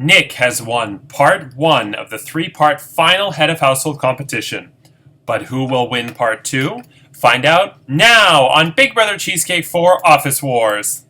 Nick has won part one of the three-part final head of household competition. But who will win part two? Find out now on Big Brother Cheesecake 4 Office Wars.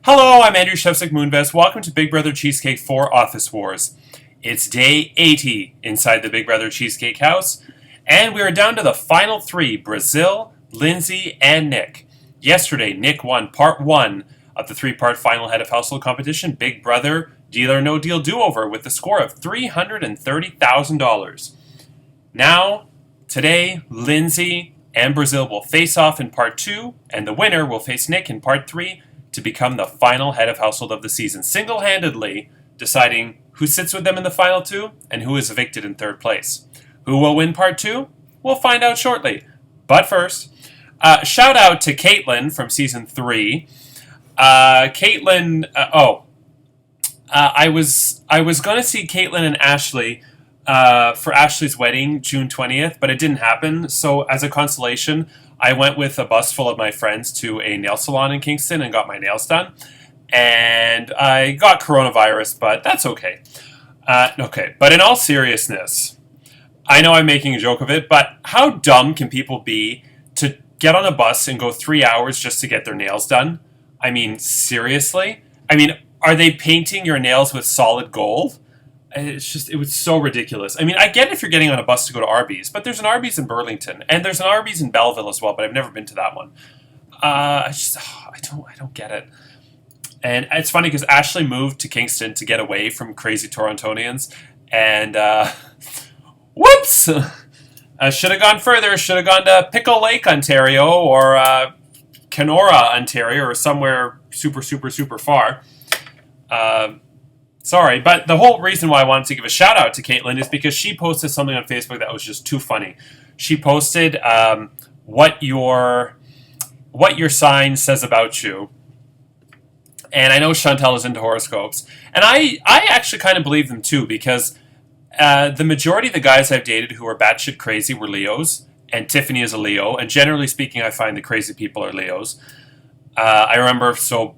Hello, I'm Andrew Shevsik Moonves. Welcome to Big Brother Cheesecake 4 Office Wars. It's day 80 inside the Big Brother Cheesecake house, and we are down to the final three, Brazil, Lindsay, and Nick. Yesterday, Nick won part one of the three-part final head of household competition, Big Brother Deal or No Deal Do-Over, with a score of $330,000. Now, today, Lindsay and Brazil will face off in part two, and the winner will face Nick in part three, to become the final head of household of the season, single-handedly deciding who sits with them in the final two and who is evicted in third place. Who will win part two? We'll find out shortly. But first, shout out to Caitlin from season 3. Caitlin, I was going to see Caitlin and Ashley for Ashley's wedding, June 20th, but it didn't happen. So as a consolation, I went with a bus full of my friends to a nail salon in Kingston and got my nails done. And I got coronavirus, but that's okay. But in all seriousness, I know I'm making a joke of it, but how dumb can people be to get on a bus and go 3 hours just to get their nails done? I mean, seriously? I mean, are they painting your nails with solid gold? It was so ridiculous. I mean, I get if you're getting on a bus to go to Arby's, but there's an Arby's in Burlington, and there's an Arby's in Belleville as well, but I've never been to that one. I don't get it. And it's funny because Ashley moved to Kingston to get away from crazy Torontonians, and whoops! I should have gone further. Should have gone to Pickle Lake, Ontario, or Kenora, Ontario, or somewhere super, super, super far. Sorry, but the whole reason why I wanted to give a shout out to Caitlin is because she posted something on Facebook that was just too funny. She posted what your sign says about you. And I know Chantel is into horoscopes. And I actually kind of believe them too, because the majority of the guys I've dated who are batshit crazy were Leos, and Tiffany is a Leo, and generally speaking I find the crazy people are Leos. I remember,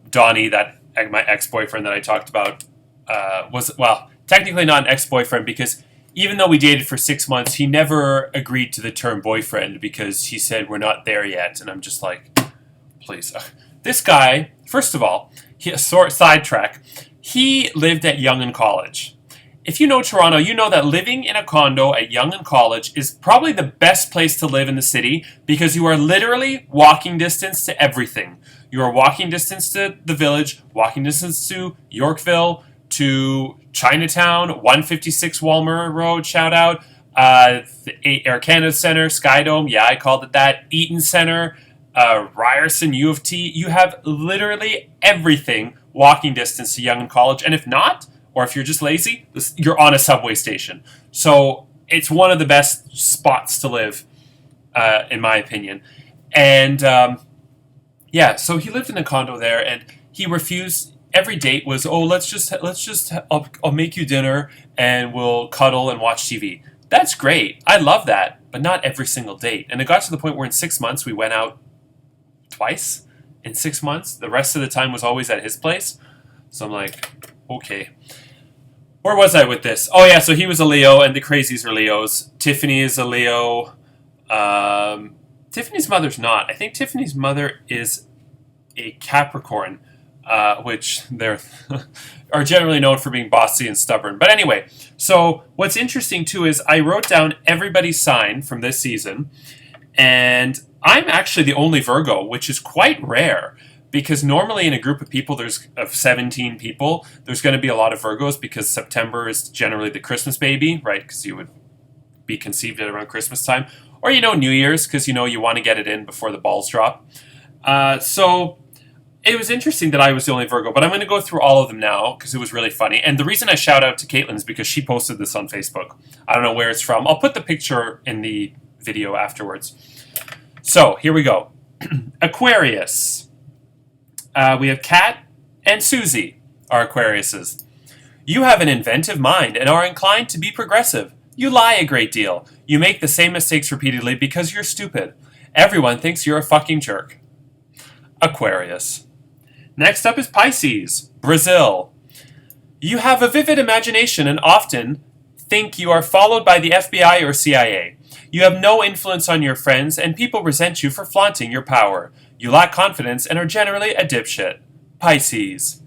Donnie, my ex-boyfriend that I talked about, technically not an ex-boyfriend, because even though we dated for 6 months, he never agreed to the term boyfriend because he said we're not there yet. And I'm just like, please. This guy, first of all, sidetrack, he lived at Yonge and College. If you know Toronto, you know that living in a condo at Yonge and College is probably the best place to live in the city because you are literally walking distance to everything. You are walking distance to the Village, walking distance to Yorkville, to Chinatown, 156 Walmer Road, shout out, the Air Canada Centre, Skydome, yeah, I called it that, Eaton Centre, Ryerson, U of T. You have literally everything walking distance to Yonge and College, and if not, or if you're just lazy, you're on a subway station. So it's one of the best spots to live, in my opinion. And so he lived in a condo there, and he refused. Every date was, I'll make you dinner and we'll cuddle and watch TV. That's great. I love that, but not every single date. And it got to the point where in 6 months we went out twice in 6 months. The rest of the time was always at his place. So I'm like, okay. Where was I with this? Oh yeah, so he was a Leo and the crazies are Leos. Tiffany is a Leo. Tiffany's mother's not. I think Tiffany's mother is a Capricorn. Which they're are generally known for being bossy and stubborn. But anyway, so what's interesting too is I wrote down everybody's sign from this season, and I'm actually the only Virgo, which is quite rare because normally in a group of people, of 17 people, there's going to be a lot of Virgos because September is generally the Christmas baby, right? Because you would be conceived at around Christmas time, or New Year's because you want to get it in before the balls drop. So it was interesting that I was the only Virgo, but I'm going to go through all of them now because it was really funny. And the reason I shout out to Caitlin is because she posted this on Facebook. I don't know where it's from. I'll put the picture in the video afterwards. So here we go. Aquarius. We have Kat and Susie are Aquariuses. You have an inventive mind and are inclined to be progressive. You lie a great deal. You make the same mistakes repeatedly because you're stupid. Everyone thinks you're a fucking jerk. Aquarius. Next up is Pisces, Brazil. You have a vivid imagination and often think you are followed by the FBI or CIA. You have no influence on your friends and people resent you for flaunting your power. You lack confidence and are generally a dipshit. Pisces.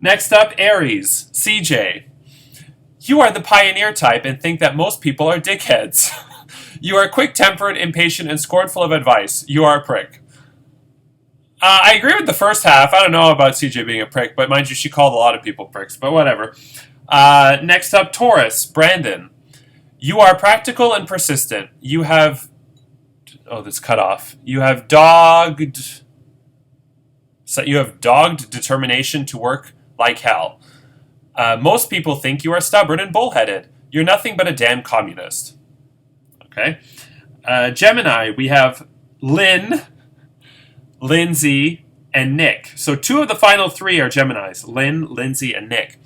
Next up, Aries, CJ. You are the pioneer type and think that most people are dickheads. You are quick-tempered, impatient, and scornful of advice. You are a prick. I agree with the first half. I don't know about CJ being a prick, but mind you, she called a lot of people pricks, but whatever. Next up, Taurus, Brandon. You are practical and persistent. You have... Oh, that's cut off. You have dogged determination to work like hell. Most people think you are stubborn and bullheaded. You're nothing but a damn communist. Okay. Gemini, we have Lynn, Lindsay, and Nick. So 2 of the final 3 are Geminis. Lynn, Lindsay, and Nick.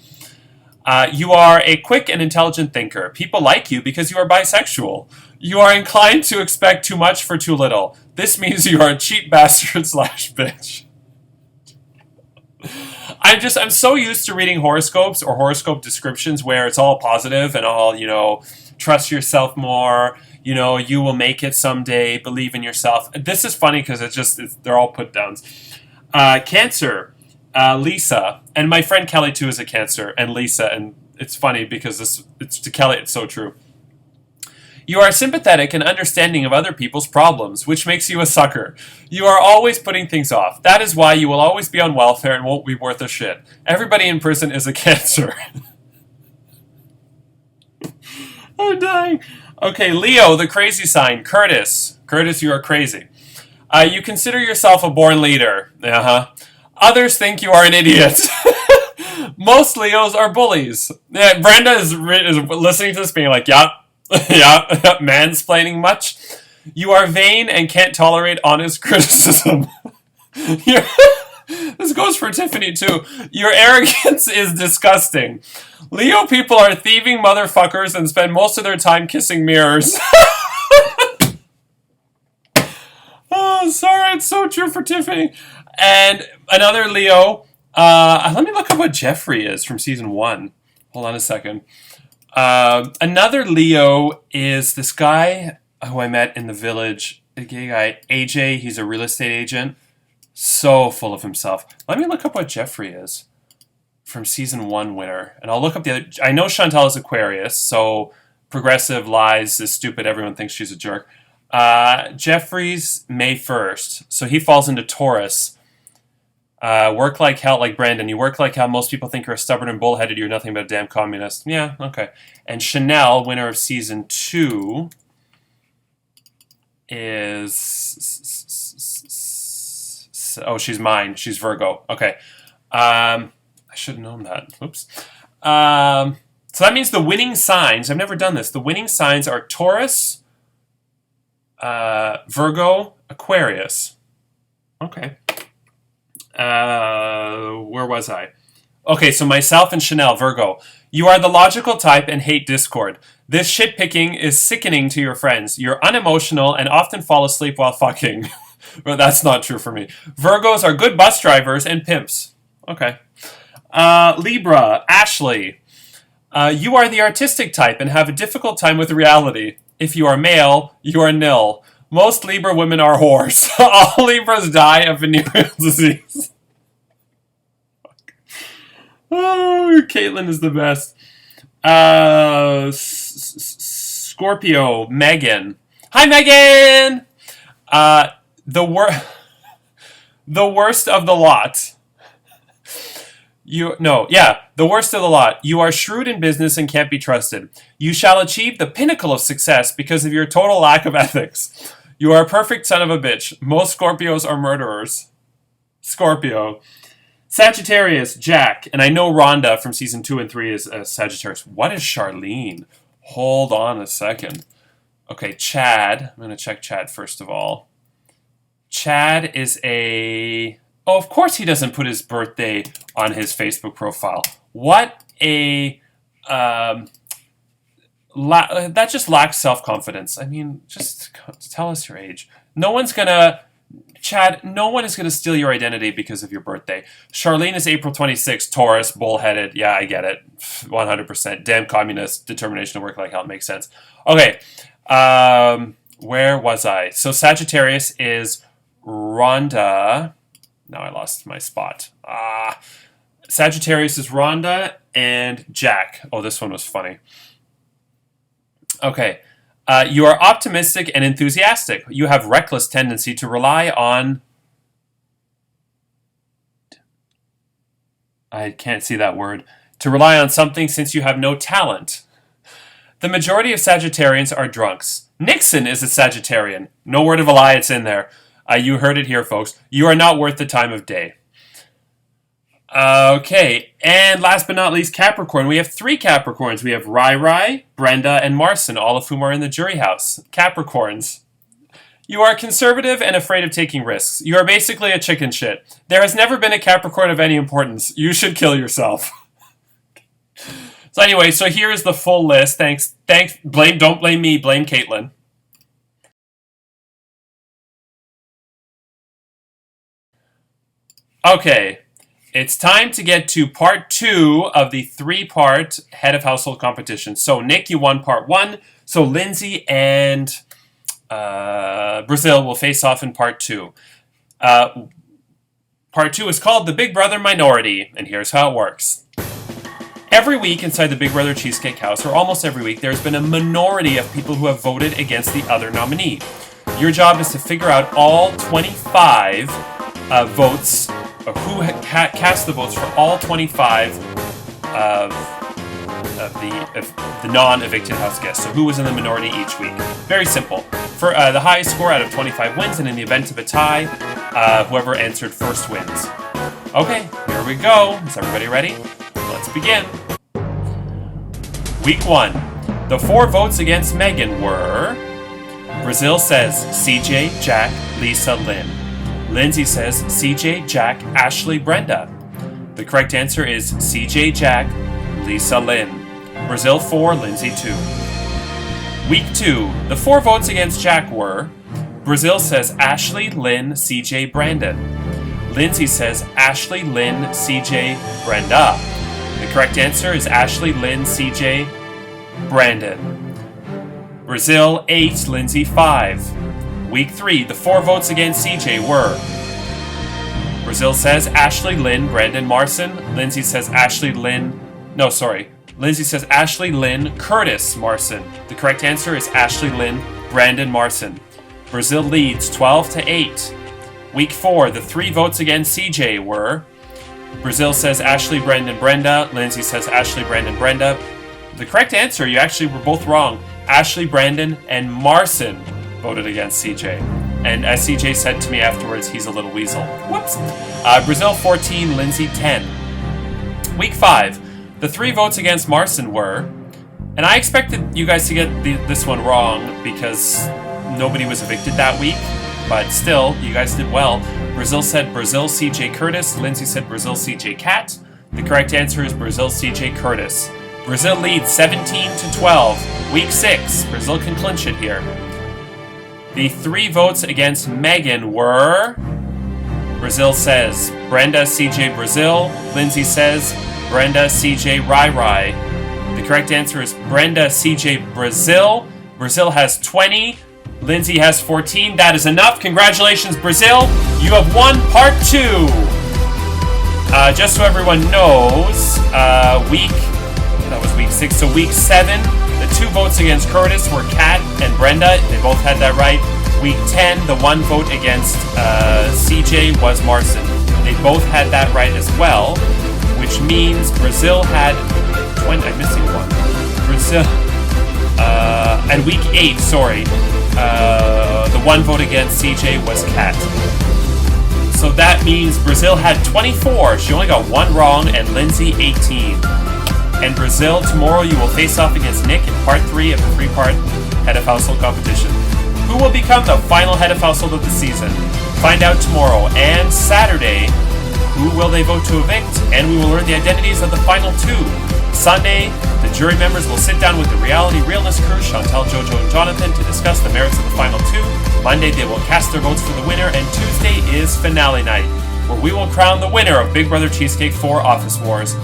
You are a quick and intelligent thinker. People like you because you are bisexual. You are inclined to expect too much for too little. This means you are a cheap bastard / bitch. I'm so used to reading horoscopes or horoscope descriptions where it's all positive and all, trust yourself more, you will make it someday, believe in yourself. This is funny because they're all put downs. Cancer, Lisa, and my friend Kelly too is a Cancer, and Lisa, and it's funny because it's to Kelly, it's so true. You are sympathetic and understanding of other people's problems, which makes you a sucker. You are always putting things off. That is why you will always be on welfare and won't be worth a shit. Everybody in prison is a Cancer. I'm dying. Okay, Leo, the crazy sign. Curtis. Curtis, you are crazy. You consider yourself a born leader. Others think you are an idiot. Most Leos are bullies. Yeah, Brenda is listening to this being like, yeah, mansplaining much. You are vain and can't tolerate honest criticism. This goes for Tiffany too. Your arrogance is disgusting. Leo people are thieving motherfuckers and spend most of their time kissing mirrors. Oh, sorry, it's so true for Tiffany. And another Leo. Let me look up what Jeffrey is from season 1. Hold on a second. Another Leo is this guy who I met in the village. The gay guy, AJ. He's a real estate agent. So full of himself. Let me look up what Jeffrey is from season 1 winner. And I'll look up the other. I know Chantal is Aquarius, so progressive, lies, is stupid. Everyone thinks she's a jerk. Jeffrey's May 1st. So he falls into Taurus. Work like hell, like Brandon. You work like hell. Most people think you're stubborn and bullheaded. You're nothing but a damn communist. Yeah, okay. And Chanel, winner of season 2, is... Oh, she's mine. She's Virgo. Okay. I should have known that. Oops. So that means the winning signs, I've never done this. The winning signs are Taurus, Virgo, Aquarius. Okay. Where was I? Okay, so myself and Chanel, Virgo. You are the logical type and hate discord. This shit picking is sickening to your friends. You're unemotional and often fall asleep while fucking. But that's not true for me. Virgos are good bus drivers and pimps. Okay. Libra, Ashley. You are the artistic type and have a difficult time with reality. If you are male, you are nil. Most Libra women are whores. All Libras die of venereal disease. Oh, Caitlin is the best. Scorpio, Megan. Hi, Megan! The worst of the lot. The worst of the lot. You are shrewd in business and can't be trusted. You shall achieve the pinnacle of success because of your total lack of ethics. You are a perfect son of a bitch. Most Scorpios are murderers. Scorpio. Sagittarius, Jack. And I know Rhonda from season 2 and 3 is Sagittarius. What is Charlene? Hold on a second. Okay, Chad. I'm going to check Chad first of all. Chad is a... Oh, of course he doesn't put his birthday on his Facebook profile. What a... that just lacks self-confidence. I mean, just tell us your age. No one's going to... Chad, no one is going to steal your identity because of your birthday. Charlene is April 26th, Taurus, bullheaded. Yeah, I get it. 100%. Damn communist. Determination to work like hell. Makes sense. Okay. Where was I? So Sagittarius is Rhonda. Now I lost my spot. Sagittarius is Rhonda and Jack. Oh, this one was funny. Okay. You are optimistic and enthusiastic. You have reckless tendency to rely on... I can't see that word. To rely on something since you have no talent. The majority of Sagittarians are drunks. Nixon is a Sagittarian. No word of a lie, it's in there. You heard it here, folks. You are not worth the time of day. Okay, and last but not least, Capricorn. We have 3 Capricorns. We have Rai, Brenda, and Marcin, all of whom are in the jury house. Capricorns. You are conservative and afraid of taking risks. You are basically a chicken shit. There has never been a Capricorn of any importance. You should kill yourself. So anyway, so here is the full list. Thanks. Don't blame me, blame Caitlin. Okay. It's time to get to part 2 of the 3-part head of household competition. So, Nick, you won part 1. So, Lindsay and Brazil will face off in part 2. Part 2 is called the Big Brother Minority, and here's how it works. Every week inside the Big Brother Cheesecake House, or almost every week, there's been a minority of people who have voted against the other nominee. Your job is to figure out all 25 votes, or who cast the votes for all 25 of the non-evicted house guests. So who was in the minority each week. Very simple. For the highest score out of 25 wins, and in the event of a tie, whoever answered first wins. Okay, here we go. Is everybody ready? Let's begin. Week 1. The 4 votes against Megan were... Brazil says CJ, Jack, Lisa, Lynn. Lindsay says CJ, Jack, Ashley, Brenda. The correct answer is CJ, Jack, Lisa, Lynn. Brazil 4, Lindsay 2. Week 2. The 4 votes against Jack were... Brazil says Ashley, Lynn, CJ, Brandon. Lindsay says Ashley, Lynn, CJ, Brenda. The correct answer is Ashley, Lynn, CJ, Brandon. Brazil 8, Lindsay 5. Week 3, the 4 votes against CJ were... Brazil says Ashley, Lynn, Brandon, Marcin. Lindsay says Ashley, Lynn... No, sorry. Lindsay says Ashley, Lynn, Curtis, Marcin. The correct answer is Ashley, Lynn, Brandon, Marcin. Brazil leads 12-8. Week 4, the 3 votes against CJ were... Brazil says Ashley, Brandon, Brenda. Lindsay says Ashley, Brandon, Brenda. The correct answer, you actually were both wrong. Ashley, Brandon, and Marcin voted against CJ. And as CJ said to me afterwards, he's a little weasel. Whoops. Brazil 14, Lindsay 10. Week 5, the 3 votes against Marcin were... And I expected you guys to get this one wrong because nobody was evicted that week. But still, you guys did well. Brazil said Brazil, CJ, Curtis. Lindsay said Brazil, CJ, Cat. The correct answer is Brazil, CJ, Curtis. Brazil leads 17-12. Week 6. Brazil can clinch it here. The 3 votes against Megan were... Brazil says Brenda, CJ, Brazil. Lindsay says Brenda, CJ, Rai. The correct answer is Brenda, CJ, Brazil. Brazil has 20. Lindsay has 14. That is enough. Congratulations, Brazil. You have won part 2. Just so everyone knows, that was week 6. So week 7, the 2 votes against Curtis were Kat and Brenda. They both had that right. Week 10, the 1 vote against CJ was Marcin. They both had that right as well, which means Brazil had 20. I'm missing one. Brazil. And week 8, sorry. The 1 vote against CJ was Kat. So that means Brazil had 24. She only got one wrong, and Lindsay 18. And Brazil, tomorrow you will face off against Nick in part 3 of the 3-part head of household competition. Who will become the final head of household of the season? Find out tomorrow. And Saturday, who will they vote to evict? And we will learn the identities of the final 2. Sunday, the jury members will sit down with the Reality Realness crew, Chantal, Jojo, and Jonathan, to discuss the merits of the final 2. Monday, they will cast their votes for the winner, and Tuesday is finale night, where we will crown the winner of Big Brother Cheesecake 4 Office Wars.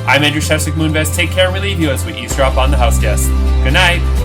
I'm Andrew Shevsik Moonves. Take care, and we leave you as we eavesdrop on the house guests. Good night.